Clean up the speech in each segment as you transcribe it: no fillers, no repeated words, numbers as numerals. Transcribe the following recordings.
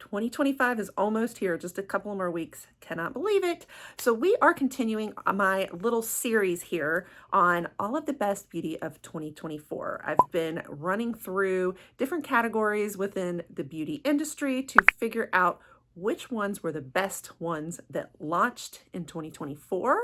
2025 is almost here, just a couple more weeks. Cannot believe it. So we are continuing my little series here on all of the best beauty of 2024. I've been running through different categories within the beauty industry to figure out which ones were the best ones that launched in 2024.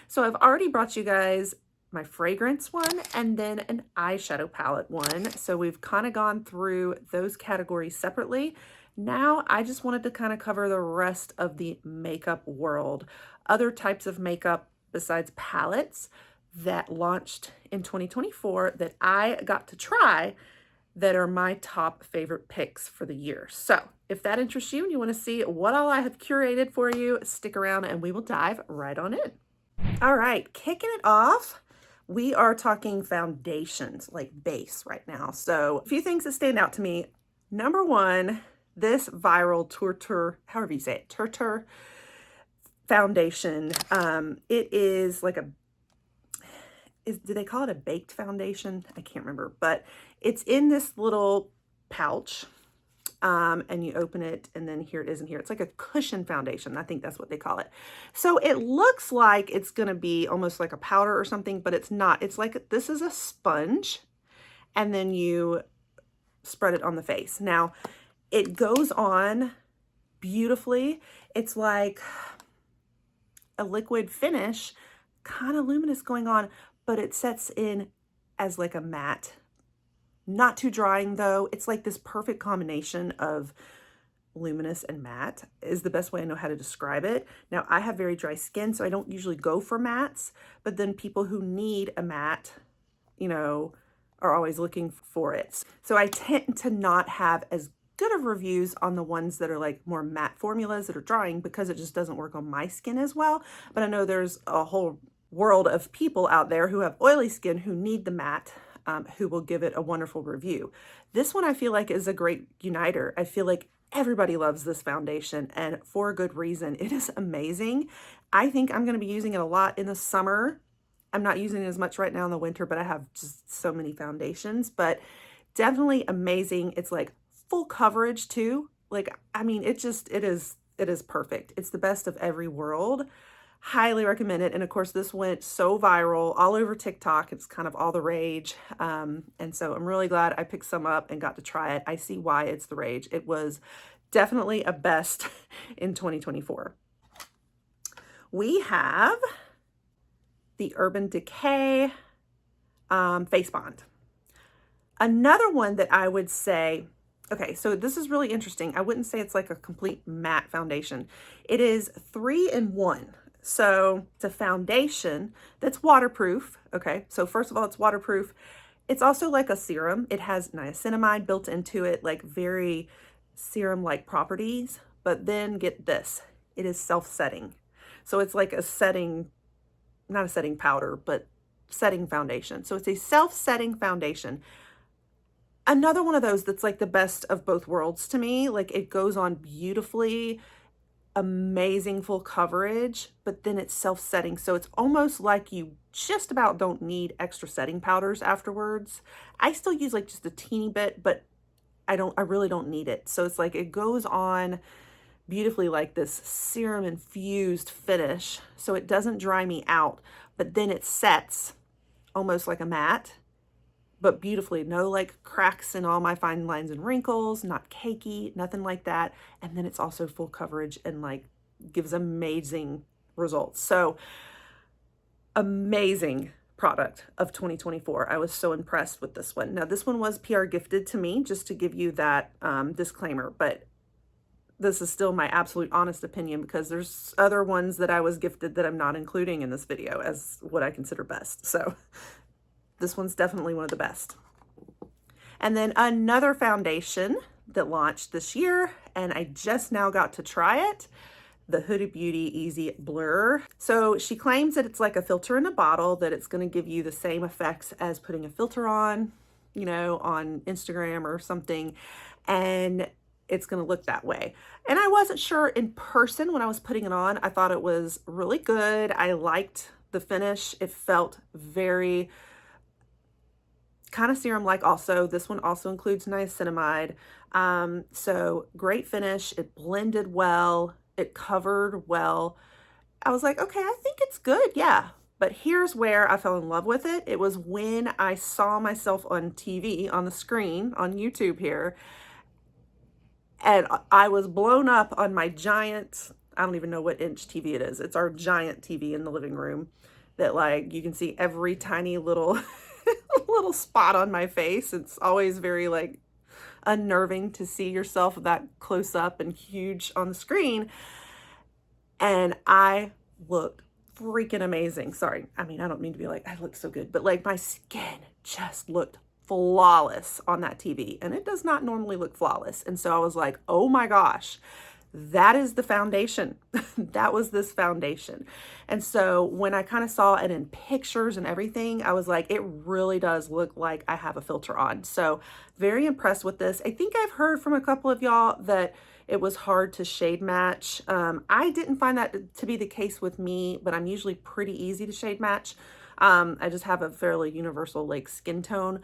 So I've already brought you guys my fragrance one and then an eyeshadow palette one. So we've kind of gone through those categories separately. Now I just wanted to kind of cover the rest of the makeup world, other types of makeup besides palettes that launched in 2024 that I got to try that are my top favorite picks for the year. So if that interests you and you want to see what all I have curated for you, stick around and we will dive right on in. All right, kicking it off, we are talking foundations, like base right now. So a few things that stand out to me. Number one, this viral however you say it, Turtur foundation. It is like do they call it a baked foundation? I can't remember, but it's in this little pouch. And you open it and then here it is in here. It's like a cushion foundation. I think that's what they call it. So it looks like it's going to be almost like a powder or something, but it's not. It's like this is a sponge and then you spread it on the face. Now, it goes on beautifully. It's like a liquid finish, kind of luminous going on, but it sets in as like a matte. Not too drying though. It's like this perfect combination of luminous and matte is the best way I know how to describe it. Now I have very dry skin, so I don't usually go for mattes, but then people who need a matte, are always looking for it. So I tend to not have as good of reviews on the ones that are like more matte formulas that are drying because it just doesn't work on my skin as well. But I know there's a whole world of people out there who have oily skin who need the matte, who will give it a wonderful review. This one I feel like is a great uniter. I feel like everybody loves this foundation and for a good reason. It is amazing. I think I'm going to be using it a lot in the summer. I'm not using it as much right now in the winter, but I have just so many foundations, but definitely amazing. It's like full coverage too. Like, I mean, it is perfect. It's the best of every world. Highly recommend it. And of course, this went so viral all over TikTok. It's kind of all the rage. And so I'm really glad I picked some up and got to try it. I see why it's the rage. It was definitely a best in 2024. We have the Urban Decay Face Bond. Another one that I would say, okay, so this is really interesting. I wouldn't say it's like a complete matte foundation. It is 3-in-1. So it's a foundation that's waterproof. Okay, so first of all, it's waterproof. It's also like a serum. It has niacinamide built into it, like very serum-like properties. But then get this, it is self-setting. So it's like a setting, not a setting powder, but setting foundation. So it's a self-setting foundation. Another one of those that's like the best of both worlds to me. Like it goes on beautifully, amazing full coverage, but then it's self-setting. So it's almost like you just about don't need extra setting powders afterwards. I still use like just a teeny bit, but I really don't need it. So it's like it goes on beautifully like this serum infused finish. So it doesn't dry me out, but then it sets almost like a matte, but beautifully. No like cracks in all my fine lines and wrinkles, not cakey, nothing like that. And then it's also full coverage and like gives amazing results. So amazing product of 2024. I was so impressed with this one. Now this one was PR gifted to me, just to give you that disclaimer, but this is still my absolute honest opinion because there's other ones that I was gifted that I'm not including in this video as what I consider best. So this one's definitely one of the best. And then another foundation that launched this year, and I just now got to try it, the Huda Beauty Easy Blur. So she claims that it's like a filter in a bottle, that it's going to give you the same effects as putting a filter on, on Instagram or something. And it's going to look that way. And I wasn't sure in person when I was putting it on. I thought it was really good. I liked the finish. It felt very kind of serum-like also. This one also includes niacinamide. So great finish. It blended well. It covered well. I was like, okay, I think it's good. Yeah. But here's where I fell in love with it. It was when I saw myself on TV, on the screen, on YouTube here, and I was blown up on my giant, I don't even know what inch TV it is. It's our giant TV in the living room that, like, you can see every tiny little little spot on my face. It's always very like unnerving to see yourself that close up and huge on the screen. And I looked freaking amazing. Sorry. I mean, I don't mean to be like, I look so good, but like my skin just looked flawless on that TV, and it does not normally look flawless. And so I was like, oh my gosh, that is the foundation. That was this foundation. And so when I kind of saw it in pictures and everything, I was like, it really does look like I have a filter on. So very impressed with this. I think I've heard from a couple of y'all that it was hard to shade match. I didn't find that to be the case with me, but I'm usually pretty easy to shade match. I just have a fairly universal like skin tone,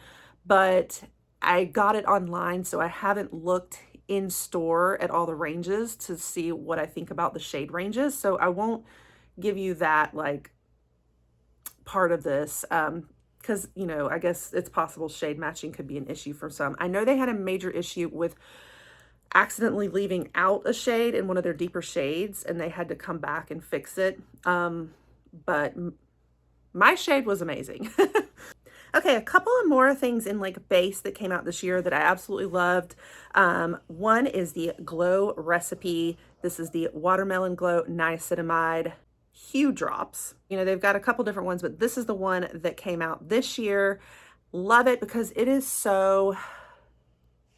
but I got it online, so I haven't looked in store at all the ranges to see what I think about the shade ranges. So I won't give you that like part of this, because, you know, I guess it's possible shade matching could be an issue for some. I know they had a major issue with accidentally leaving out a shade in one of their deeper shades, and they had to come back and fix it. But my shade was amazing. Okay, a couple of more things in like base that came out this year that I absolutely loved. One is the Glow Recipe. This is the Watermelon Glow Niacinamide Hue Drops. You know, they've got a couple different ones, but this is the one that came out this year. Love it because it is so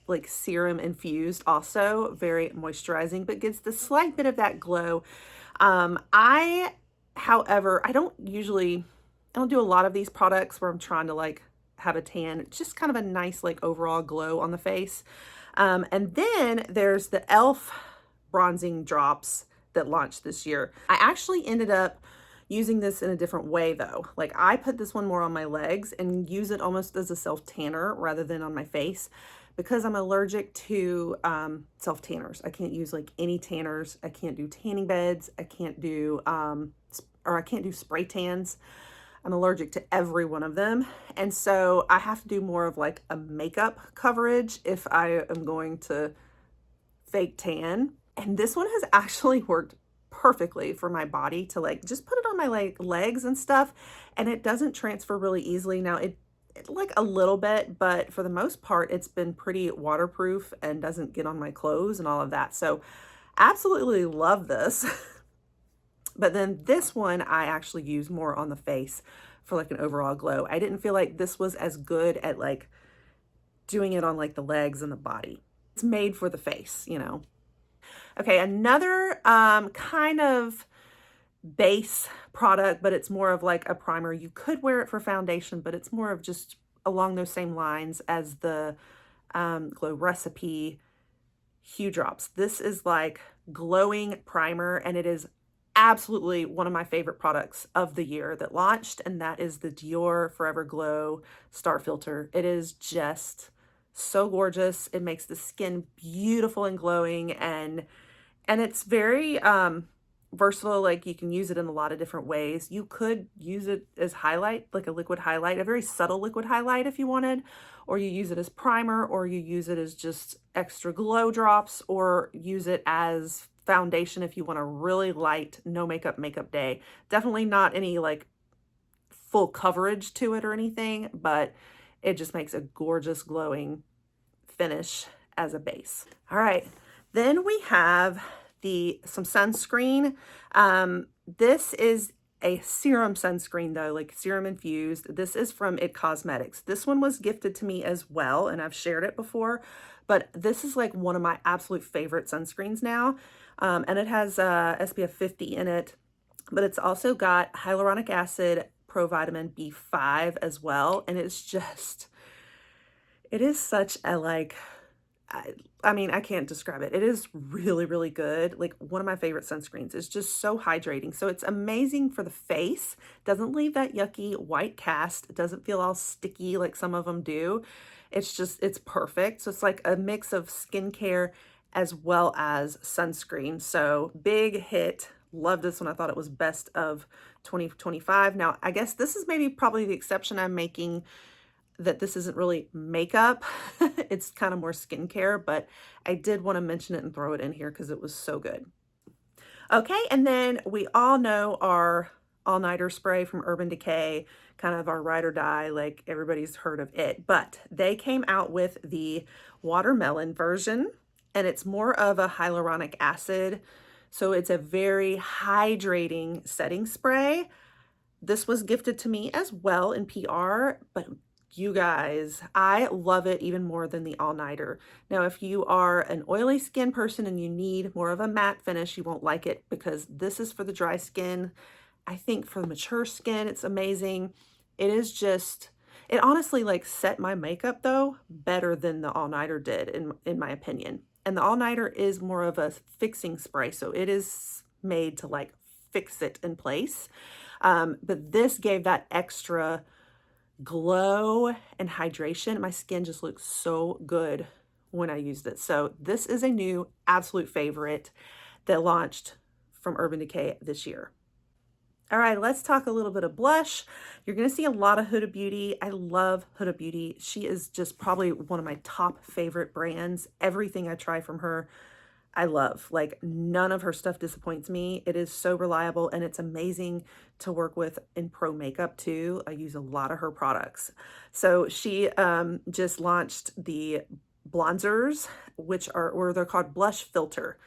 like serum infused, also very moisturizing, but gives the slight bit of that glow. However, I don't do a lot of these products where I'm trying to like have a tan. It's just kind of a nice like overall glow on the face. And then there's the e.l.f. bronzing drops that launched this year. I actually ended up using this in a different way though. Like I put this one more on my legs and use it almost as a self tanner rather than on my face, because I'm allergic to self tanners. I can't use like any tanners. I can't do tanning beds. I can't do spray tans. I'm allergic to every one of them. And so I have to do more of like a makeup coverage if I am going to fake tan. And this one has actually worked perfectly for my body to like just put it on my legs and stuff, and it doesn't transfer really easily. Now it like a little bit, but for the most part it's been pretty waterproof and doesn't get on my clothes and all of that. So absolutely love this. But then this one I actually use more on the face for like an overall glow. I didn't feel like this was as good at like doing it on like the legs and the body. It's made for the face, you know. Okay, another kind of base product, but it's more of like a primer. You could wear it for foundation, but it's more of just along those same lines as the Glow Recipe Hue Drops. This is like glowing primer, and it is absolutely one of my favorite products of the year that launched, and that is the Dior Forever Glow Star Filter. It is just so gorgeous. It makes the skin beautiful and glowing, and it's very versatile. Like you can use it in a lot of different ways. You could use it as highlight, like a liquid highlight, a very subtle liquid highlight if you wanted, or you use it as primer, or you use it as just extra glow drops, or use it as foundation if you want a really light, no makeup day. Definitely not any like full coverage to it or anything, but it just makes a gorgeous glowing finish as a base. All right, then we have some sunscreen. This is a serum sunscreen though, like serum infused. This is from IT Cosmetics. This one was gifted to me as well, and I've shared it before, but this is like one of my absolute favorite sunscreens now. And it has SPF 50 in it, but it's also got hyaluronic acid, provitamin B5 as well. And it's just, it is such a like, I mean, I can't describe it. It is really, really good. Like one of my favorite sunscreens. It's just so hydrating. So it's amazing for the face. Doesn't leave that yucky white cast. It doesn't feel all sticky like some of them do. It's just, it's perfect. So it's like a mix of skincare as well as sunscreen. So big hit. Love this one. I thought it was best of 2025. Now, I guess this is maybe probably the exception I'm making, that this isn't really makeup. It's kind of more skincare, but I did want to mention it and throw it in here because it was so good. Okay, and then we all know our all-nighter spray from Urban Decay, kind of our ride or die, like everybody's heard of it, but they came out with the watermelon version, and it's more of a hyaluronic acid, so it's a very hydrating setting spray. This was gifted to me as well in PR, but you guys, I love it even more than the all-nighter. Now, if you are an oily skin person and you need more of a matte finish, you won't like it because this is for the dry skin. I think for the mature skin, it's amazing. It is just, it honestly like set my makeup though better than the all-nighter did in my opinion. And the all-nighter is more of a fixing spray, so it is made to like fix it in place. But this gave that extra glow and hydration. My skin just looks so good when I used it. So this is a new absolute favorite that launched from Urban Decay this year. All right, let's talk a little bit of blush. You're going to see a lot of Huda Beauty. I love Huda Beauty. She is just probably one of my top favorite brands. Everything I try from her, I love. Like none of her stuff disappoints me. It is so reliable and it's amazing to work with in pro makeup too. I use a lot of her products. So she just launched the bronzers, which are, or they're called blush filter.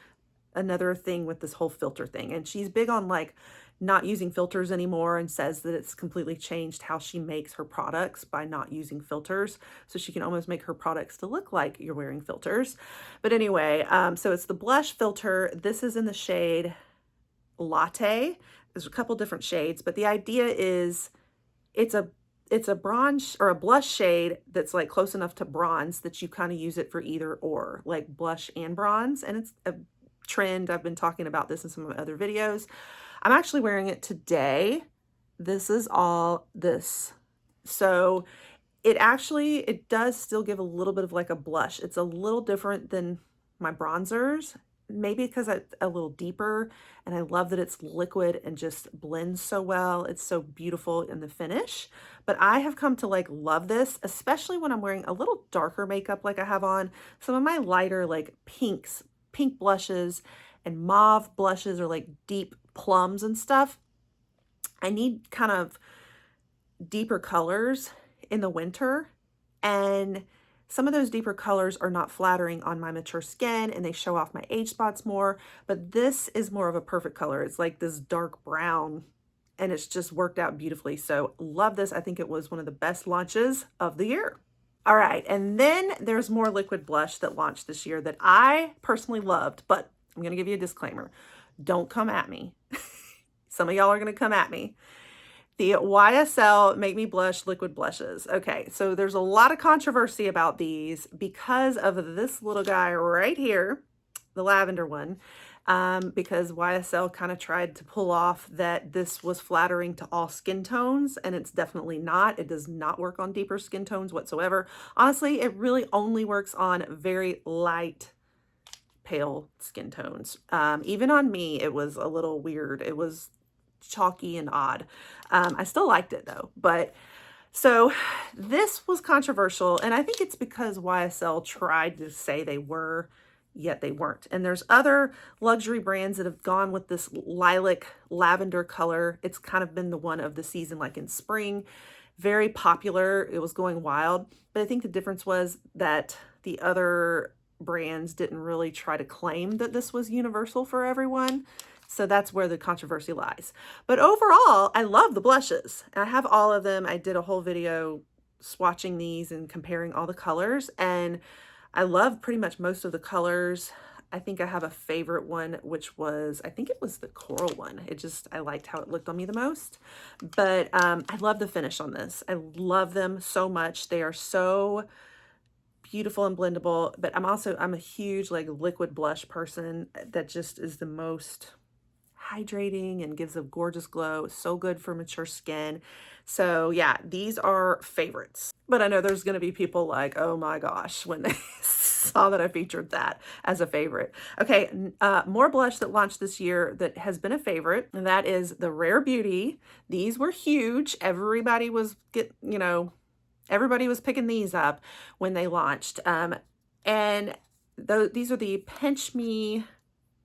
Another thing with this whole filter thing. And she's big on like not using filters anymore and says that it's completely changed how she makes her products by not using filters. So she can almost make her products to look like you're wearing filters. But anyway, so it's the blush filter. This is in the shade Latte. There's a couple different shades, but the idea is it's a bronze or a blush shade that's like close enough to bronze that you kind of use it for either or, like blush and bronze. And it's a trend. I've been talking about this in some of my other videos. I'm actually wearing it today. This is all this. So it does still give a little bit of like a blush. It's a little different than my bronzers, maybe because it's a little deeper, and I love that it's liquid and just blends so well. It's so beautiful in the finish. But I have come to like love this, especially when I'm wearing a little darker makeup like I have on. Some of my lighter like pink blushes and mauve blushes or like deep plums and stuff. I need kind of deeper colors in the winter, and some of those deeper colors are not flattering on my mature skin and they show off my age spots more, but this is more of a perfect color. It's like this dark brown and it's just worked out beautifully. So love this. I think it was one of the best launches of the year. All right, and then there's more liquid blush that launched this year that I personally loved, but I'm gonna give you a disclaimer. Don't come at me. Some of y'all are gonna come at me. The YSL Make Me Blush liquid blushes. Okay, so there's a lot of controversy about these because of this little guy right here, the lavender one, because YSL kind of tried to pull off that this was flattering to all skin tones, and it's definitely not. It does not work on deeper skin tones whatsoever. Honestly, it really only works on very light, pale skin tones. Even on me, it was a little weird. It was chalky and odd. I still liked it though. But so this was controversial, and I think it's because YSL tried to say they were, yet they weren't. And there's other luxury brands that have gone with this lilac lavender color. It's kind of been the one of the season, like in spring. Very popular. It was going wild. But I think the difference was that the other brands didn't really try to claim that this was universal for everyone. So that's where the controversy lies. But overall, I love the blushes. I have all of them. I did a whole video swatching these and comparing all the colors, and I love pretty much most of the colors. I think I have a favorite one, which was, I think it was the coral one. I liked how it looked on me the most. But I love the finish on this. I love them so much. They are so beautiful and blendable, but I'm a huge like liquid blush person that just is the most hydrating and gives a gorgeous glow. So good for mature skin. So yeah, these are favorites. But I know there's going to be people like, oh my gosh, when they saw that I featured that as a favorite. Okay, more blush that launched this year that has been a favorite, and that is the Rare Beauty. These were huge. Everybody was picking these up when they launched. And these are the Pinch Me,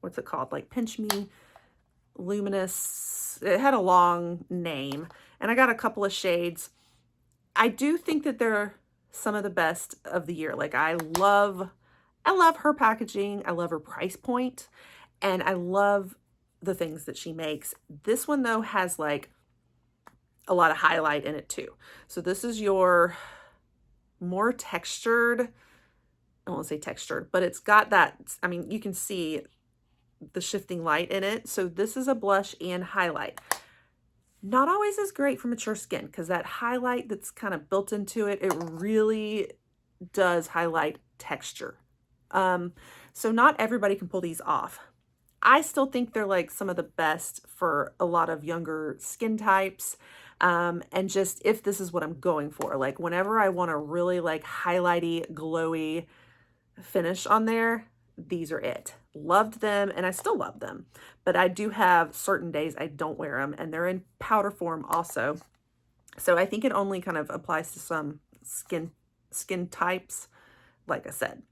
what's it called? Like Pinch Me Luminous. It had a long name, and I got a couple of shades. I do think that they're some of the best of the year. Like I love her packaging. I love her price point, and I love the things that she makes. This one though has like a lot of highlight in it too. So this is your more textured, I won't say textured, but it's got that, I mean, you can see the shifting light in it. So this is a blush and highlight. Not always as great for mature skin because that highlight that's kind of built into it, it really does highlight texture. So not everybody can pull these off. I still think they're like some of the best for a lot of younger skin types. And just if this is what I'm going for, like whenever I want a really like highlighty, glowy finish on there, these are it. Loved them, and I still love them, but I do have certain days I don't wear them, and they're in powder form also. So I think it only kind of applies to some skin types, like I said.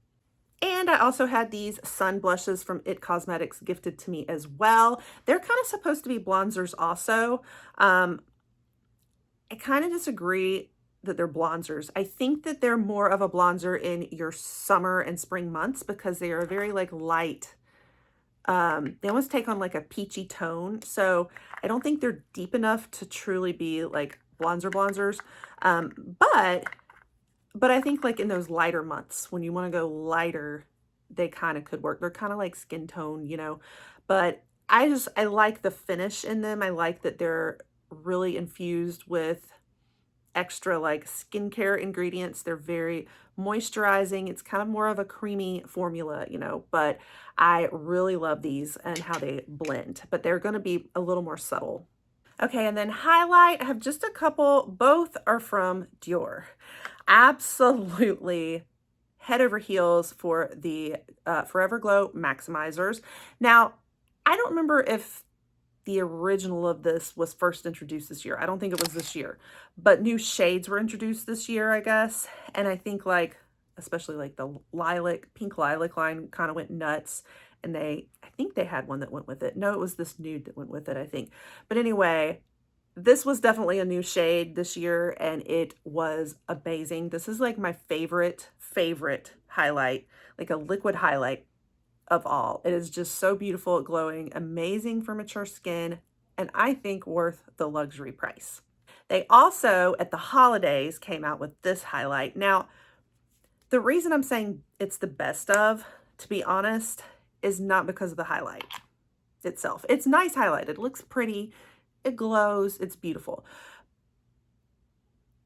And I also had these sun blushes from It Cosmetics gifted to me as well. They're kind of supposed to be bronzers also. I kind of disagree that they're bronzers. I think that they're more of a bronzer in your summer and spring months because they are very like light. They almost take on like a peachy tone. So I don't think they're deep enough to truly be like bronzers. But I think like in those lighter months when you want to go lighter, they kind of could work. They're kind of like skin tone, but I like the finish in them. I like that they're really infused with extra like skincare ingredients. They're very moisturizing. It's kind of more of a creamy formula, but I really love these and how they blend, but they're going to be a little more subtle. Okay, and then highlight, I have just a couple. Both are from Dior. Absolutely head over heels for the Forever Glow Maximizers. Now, I don't remember if the original of this was first introduced this year. I don't think it was this year, but new shades were introduced this year, I guess. And I think like, especially like the pink lilac line kind of went nuts. And I think they had one that went with it. No, it was this nude that went with it, I think. But anyway, this was definitely a new shade this year, and it was amazing. This is like my favorite highlight, like a liquid highlight of all. It is just so beautiful, glowing, amazing for mature skin, and I think worth the luxury price. They also, at the holidays, came out with this highlight. Now, the reason I'm saying it's the best of, to be honest, is not because of the highlight itself. It's nice highlight. It looks pretty. It glows. It's beautiful.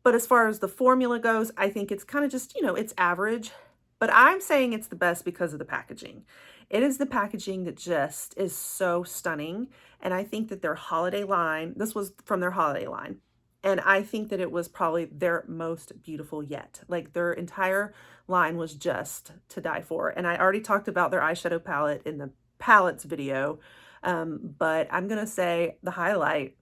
But as far as the formula goes, I think it's kind of just, it's average. But I'm saying it's the best because of the packaging. It is the packaging that just is so stunning. And I think that their holiday line, this was from their holiday line, and I think that it was probably their most beautiful yet. Like their entire line was just to die for. And I already talked about their eyeshadow palette in the palettes video. But I'm going to say the highlight,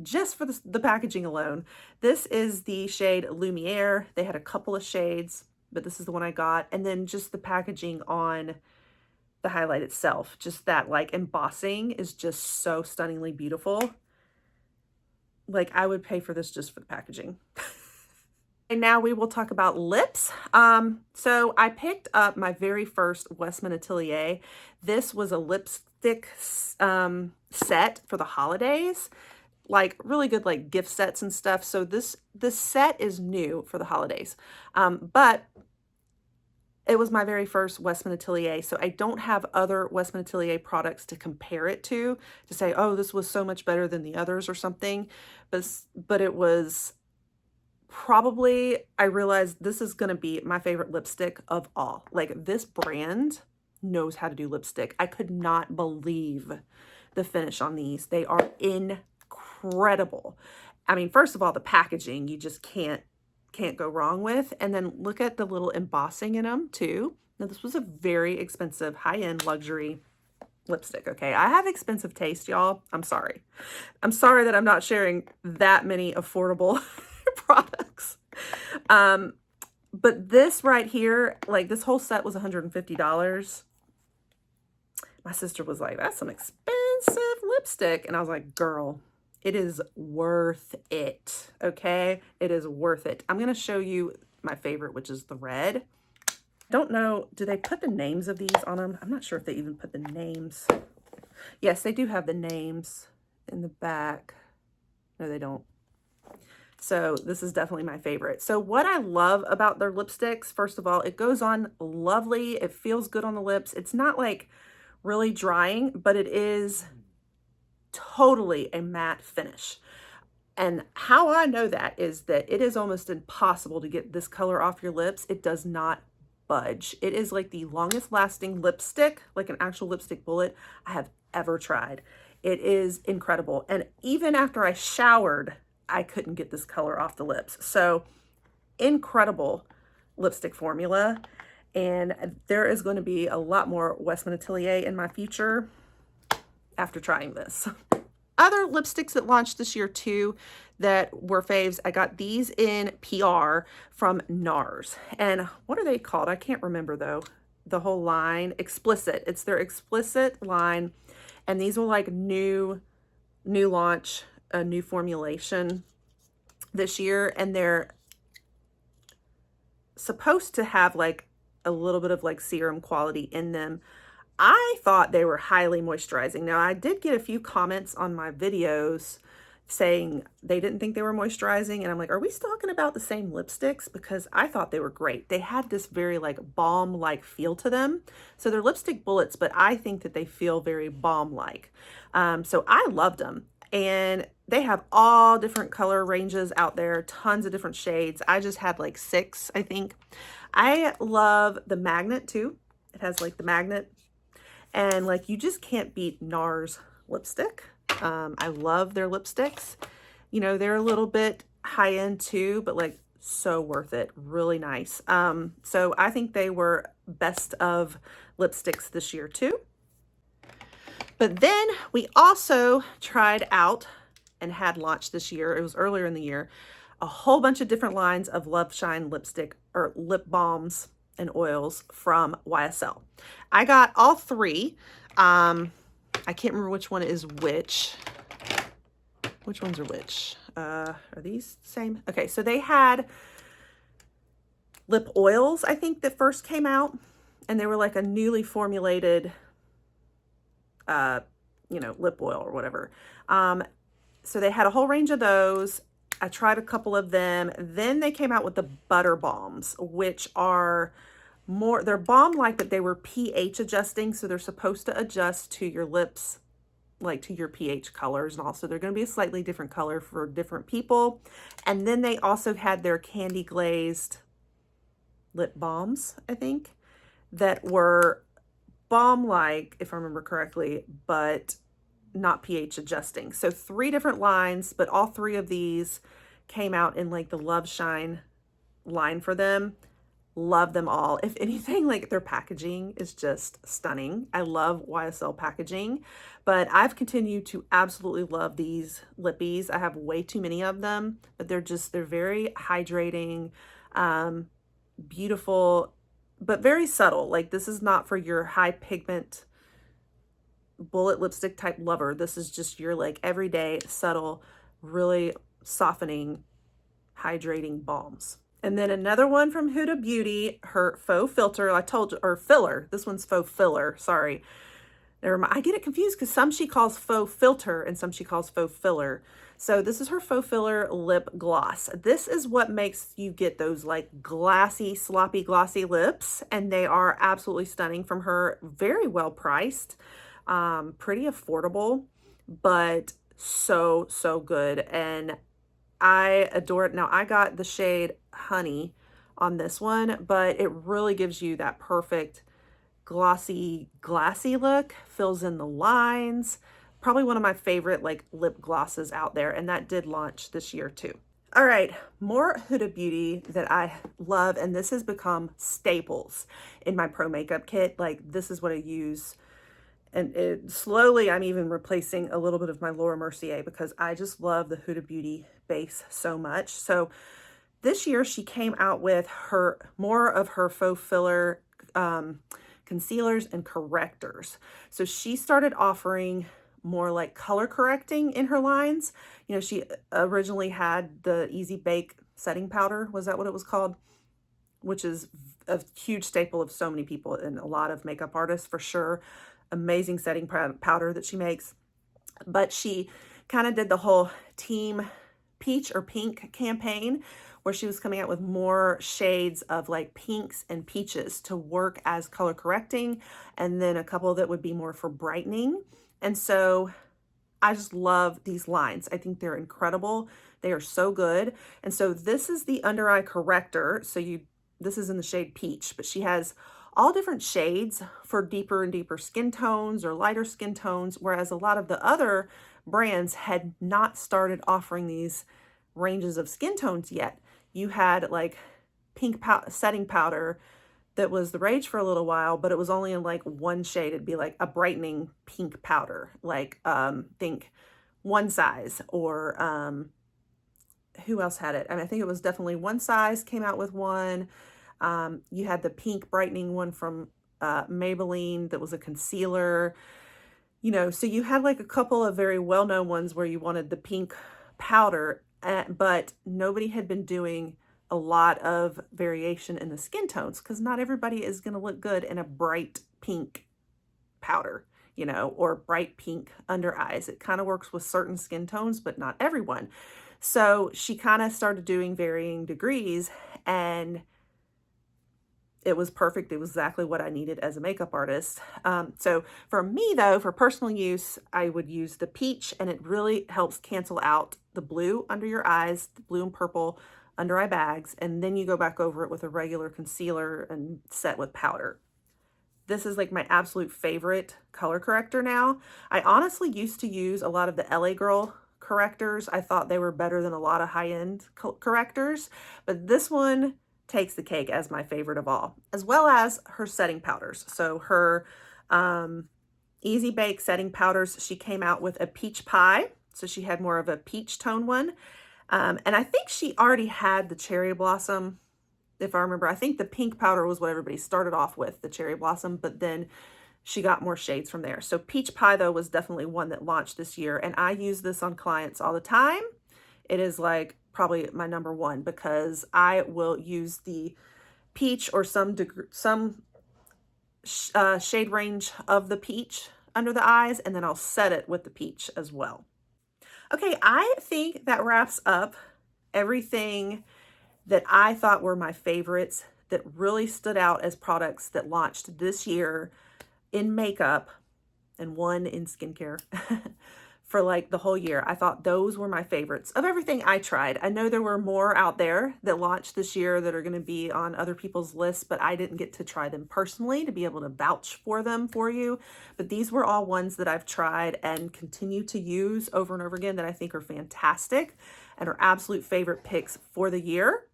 just for the packaging alone. This is the shade Lumiere. They had a couple of shades, but this is the one I got. And then just the packaging on the highlight itself, just that like embossing is just so stunningly beautiful. Like I would pay for this just for the packaging. And now we will talk about lips. So I picked up my very first Westman Atelier. This was a lipstick set for the holidays, like really good like gift sets and stuff. So this set is new for the holidays, but it was my very first Westman Atelier. So I don't have other Westman Atelier products to compare it to say, oh, this was so much better than the others or something. But it was probably, I realized this is gonna be my favorite lipstick of all. Like, this brand knows how to do lipstick. I could not believe the finish on these. They are incredible. I mean, first of all, the packaging, you just can't go wrong with. And then look at the little embossing in them too. Now, this was a very expensive, high-end luxury lipstick, okay? I have expensive taste, y'all. I'm sorry. I'm sorry that I'm not sharing that many affordable products. But this right here, like this whole set was $150. My sister was like, that's some expensive lipstick. And I was like, girl, it is worth it, okay? It is worth it. I'm going to show you my favorite, which is the red. Don't know, do they put the names of these on them? I'm not sure if they even put the names. Yes, they do have the names in the back. No, they don't. So this is definitely my favorite. So what I love about their lipsticks, first of all, it goes on lovely. It feels good on the lips. It's not like really drying, but it is totally a matte finish. And how I know that is that it is almost impossible to get this color off your lips. It does not budge. It is like the longest lasting lipstick, like an actual lipstick bullet I have ever tried. It is incredible. And even after I showered, I couldn't get this color off the lips. So incredible lipstick formula. And there is going to be a lot more Westman Atelier in my future after trying this. Other lipsticks that launched this year too that were faves, I got these in PR from NARS. And what are they called? I can't remember though. The whole line, Explicit. It's their Explicit line. And these were like new launch, a new formulation this year. And they're supposed to have like a little bit of like serum quality in them. I thought they were highly moisturizing. Now, I did get a few comments on my videos saying they didn't think they were moisturizing. And I'm like, are we talking about the same lipsticks? Because I thought they were great. They had this very like balm-like feel to them. So they're lipstick bullets, but I think that they feel very balm-like. So I loved them. And they have all different color ranges out there, tons of different shades. I just had like 6, I think. I love the magnet too. It has like the magnet. And like, you just can't beat NARS lipstick. I love their lipsticks. You know, they're a little bit high end too, but like so worth it. Really nice. So I think they were best of lipsticks this year too. But then we also tried out and had launched this year, it was earlier in the year, a whole bunch of different lines of Love Shine lipstick or lip balms and oils from YSL. I got all 3. I can't remember which one is which. Which ones are which? Are these the same? Okay, so they had lip oils, I think, that first came out, and they were like a newly formulated you know, lip oil or whatever. So they had a whole range of those. I tried a couple of them. Then they came out with the butter balms, which are more, they're balm-like, but they were pH adjusting. So they're supposed to adjust to your lips, like to your pH colors. And also they're going to be a slightly different color for different people. And then they also had their candy glazed lip balms, I think, that were balm-like, if I remember correctly, but not pH adjusting. So 3 different lines, but all 3 of these came out in like the Love Shine line for them. Love them all. If anything, like their packaging is just stunning. I love YSL packaging, but I've continued to absolutely love these lippies. I have way too many of them, but they're very hydrating, beautiful, but very subtle. Like, this is not for your high pigment bullet lipstick type lover. This is just your like everyday subtle, really softening, hydrating balms. And then another one from Huda Beauty, her faux filter. I told you, or filler. This one's faux filler. Sorry. Never mind. I get it confused because some she calls faux filter and some she calls faux filler. So this is her faux filler lip gloss. This is what makes you get those like glassy, sloppy, glossy lips. And they are absolutely stunning from her. Very well priced. Pretty affordable, but so good. And I adore it. Now, I got the shade Honey on this one, but it really gives you that perfect glossy, glassy look, fills in the lines. Probably one of my favorite like lip glosses out there, and that did launch this year too. All right, more Huda Beauty that I love, and this has become staples in my pro makeup kit. Like, this is what I use, and slowly I'm even replacing a little bit of my Laura Mercier because I just love the Huda Beauty base so much. So this year she came out with more of her faux filler concealers and correctors. So she started offering more like color correcting in her lines. You know, she originally had the Easy Bake setting powder. Was that what it was called? Which is a huge staple of so many people and a lot of makeup artists for sure. Amazing setting powder that she makes. But she kind of did the whole Team Peach or Pink campaign where she was coming out with more shades of like pinks and peaches to work as color correcting, and then a couple that would be more for brightening. And so I just love these lines. I think they're incredible. They are so good. And so this is the under eye corrector. So this is in the shade Peach, but she has all different shades for deeper and deeper skin tones or lighter skin tones, whereas a lot of the other brands had not started offering these ranges of skin tones yet. You had like pink setting powder that was the rage for a little while, but it was only in like one shade. It'd be like a brightening pink powder, like think One Size, or who else had it? I mean, I think it was definitely One Size came out with one. You had the pink brightening one from Maybelline that was a concealer. You know, so you had like a couple of very well-known ones where you wanted the pink powder, but nobody had been doing a lot of variation in the skin tones because not everybody is going to look good in a bright pink powder, you know, or bright pink under eyes. It kind of works with certain skin tones, but not everyone. So she kind of started doing varying degrees, and it was perfect. It was exactly what I needed as a makeup artist. So for me though, for personal use, I would use the Peach, and it really helps cancel out the blue under your eyes, the blue and purple under eye bags. And then you go back over it with a regular concealer and set with powder. This is like my absolute favorite color corrector now. I honestly used to use a lot of the LA Girl correctors. I thought they were better than a lot of high-end correctors, but this one takes the cake as my favorite of all, as well as her setting powders. So her Easy Bake setting powders, she came out with a peach pie. So she had more of a peach tone one. And I think she already had the cherry blossom, if I remember. I think the pink powder was what everybody started off with, the cherry blossom, but then she got more shades from there. So peach pie though was definitely one that launched this year, and I use this on clients all the time. It is like probably my number one because I will use the peach or some shade range of the peach under the eyes, and then I'll set it with the peach as well. Okay, I think that wraps up everything that I thought were my favorites that really stood out as products that launched this year in makeup and one in skincare for like the whole year. I thought those were my favorites of everything I tried. I know there were more out there that launched this year that are going to be on other people's lists, but I didn't get to try them personally to be able to vouch for them for you. But these were all ones that I've tried and continue to use over and over again that I think are fantastic and are absolute favorite picks for the year.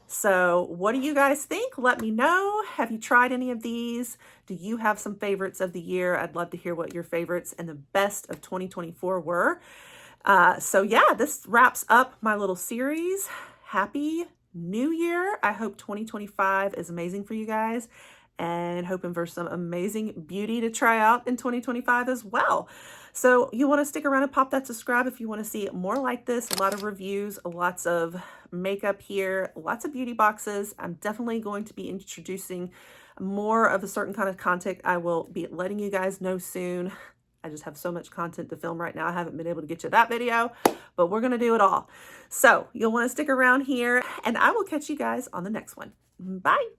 So what do you guys think? Let me know. Have you tried any of these? Do you have some favorites of the year? I'd love to hear what your favorites and the best of 2024 were. So yeah, this wraps up my little series. Happy New Year. I hope 2025 is amazing for you guys, and hoping for some amazing beauty to try out in 2025 as well. So you want to stick around and pop that subscribe if you want to see more like this, a lot of reviews, lots of makeup here, lots of beauty boxes. I'm definitely going to be introducing more of a certain kind of content. I will be letting you guys know soon. I just have so much content to film right now. I haven't been able to get you that video, but we're going to do it all. So you'll want to stick around here, and I will catch you guys on the next one. Bye.